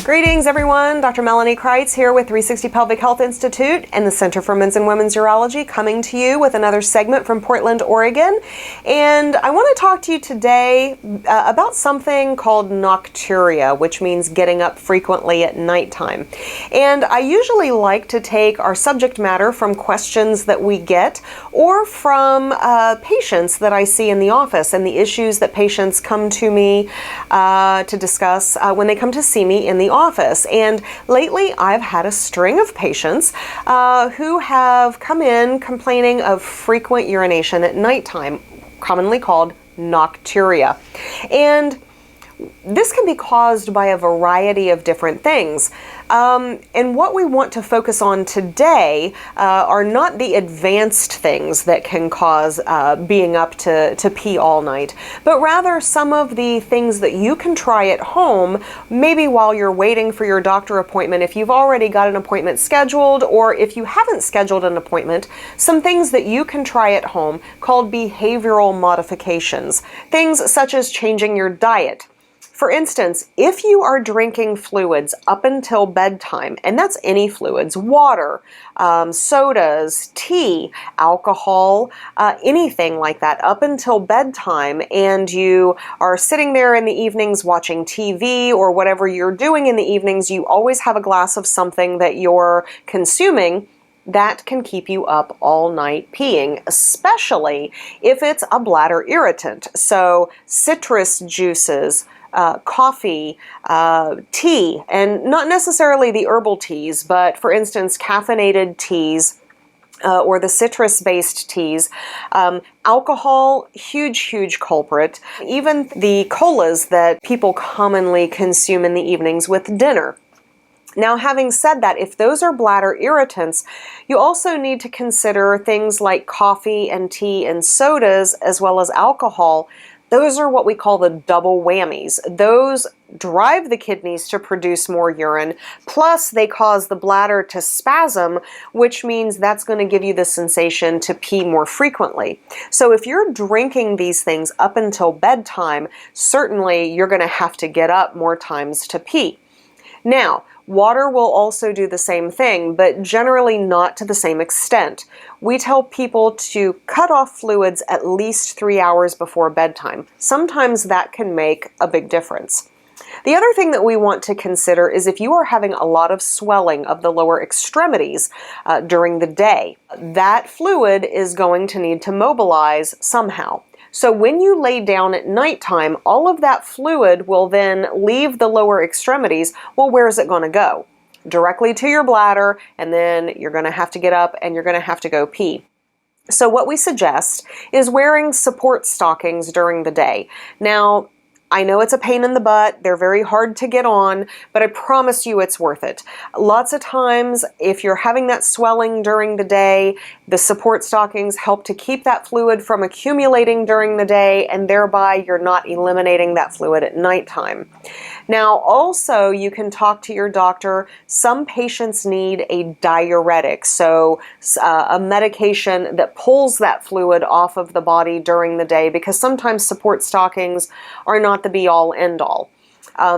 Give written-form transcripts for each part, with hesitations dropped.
Greetings everyone, Dr. Melanie Crites here with 360 Pelvic Health Institute and the Center for Men's and Women's Urology, coming to you with another segment from Portland, Oregon. And I want to talk to you today about something called Nocturia, which means getting up frequently at nighttime. And I usually like to take our subject matter from questions that we get or from patients that I see in the office and the issues that patients come to me to discuss when they come to see me in the office. And lately I've had a string of patients who have come in complaining of frequent urination at nighttime, commonly called nocturia. And this can be caused by a variety of different things. And what we want to focus on today are not the advanced things that can cause being up to pee all night, but rather some of the things that you can try at home, maybe while you're waiting for your doctor appointment, if you've already got an appointment scheduled, or if you haven't scheduled an appointment, some things that you can try at home called behavioral modifications. Things such as changing your diet. For instance, if you are drinking fluids up until bedtime, and that's any fluids, water, sodas, tea, alcohol, anything like that up until bedtime, and you are sitting there in the evenings watching TV or whatever you're doing in the evenings, you always have a glass of something that you're consuming, that can keep you up all night peeing, especially if it's a bladder irritant. So citrus juices, coffee, tea, and not necessarily the herbal teas, but for instance, caffeinated teas, or the citrus-based teas. Alcohol, huge culprit. Even the colas that people commonly consume in the evenings with dinner. Now, having said that, if those are bladder irritants, you also need to consider things like coffee and tea and sodas, as well as alcohol. Those are what we call the double whammies. Those drive the kidneys to produce more urine, plus they cause the bladder to spasm, which means that's going to give you the sensation to pee more frequently. So if you're drinking these things up until bedtime, certainly you're going to have to get up more times to pee. Now, water will also do the same thing, but generally not to the same extent. We tell people to cut off fluids at least 3 hours before bedtime. Sometimes that can make a big difference. The other thing that we want to consider is if you are having a lot of swelling of the lower extremities during the day, that fluid is going to need to mobilize somehow. So when you lay down at nighttime, all of that fluid will then leave the lower extremities. Well, where is it going to go? Directly to your bladder, and then you're going to have to get up and you're going to have to go pee. So what we suggest is wearing support stockings during the day. Now, I know it's a pain in the butt, they're very hard to get on, but I promise you it's worth it. Lots of times, if you're having that swelling during the day, the support stockings help to keep that fluid from accumulating during the day, and thereby you're not eliminating that fluid at nighttime. Now, also, you can talk to your doctor. Some patients need a diuretic, so a medication that pulls that fluid off of the body during the day, because sometimes support stockings are not the be-all, end-all.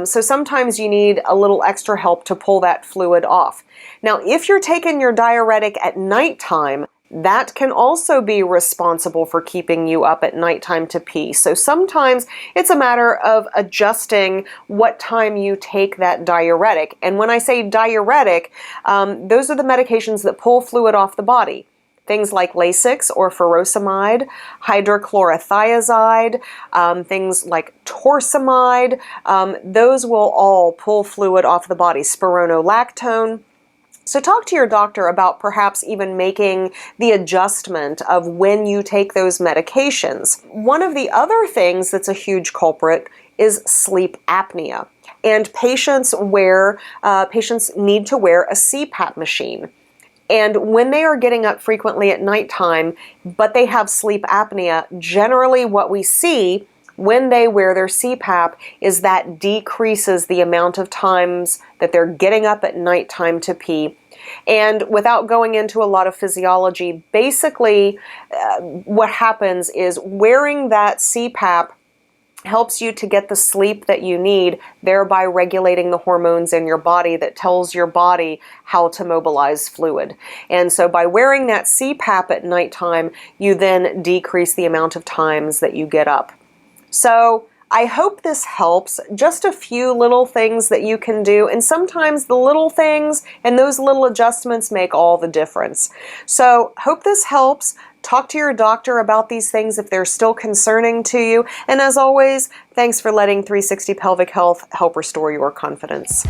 So sometimes you need a little extra help to pull that fluid off. Now, if you're taking your diuretic at nighttime, that can also be responsible for keeping you up at nighttime to pee. So sometimes it's a matter of adjusting what time you take that diuretic. And when I say diuretic, those are the medications that pull fluid off the body. Things like Lasix or furosemide, hydrochlorothiazide, things like torsemide, those will all pull fluid off the body, spironolactone. So talk to your doctor about perhaps even making the adjustment of when you take those medications. One of the other things that's a huge culprit is sleep apnea. And patients need to wear a CPAP machine. And when they are getting up frequently at nighttime, but they have sleep apnea, generally what we see when they wear their CPAP is that decreases the amount of times that they're getting up at nighttime to pee. And without going into a lot of physiology, basically what happens is wearing that CPAP helps you to get the sleep that you need, thereby regulating the hormones in your body that tells your body how to mobilize fluid. And so by wearing that CPAP at nighttime, you then decrease the amount of times that you get up. So I hope this helps. Just a few little things that you can do, and sometimes the little things and those little adjustments make all the difference. So hope this helps. Talk to your doctor about these things if they're still concerning to you. And as always, thanks for letting 360 Pelvic Health help restore your confidence.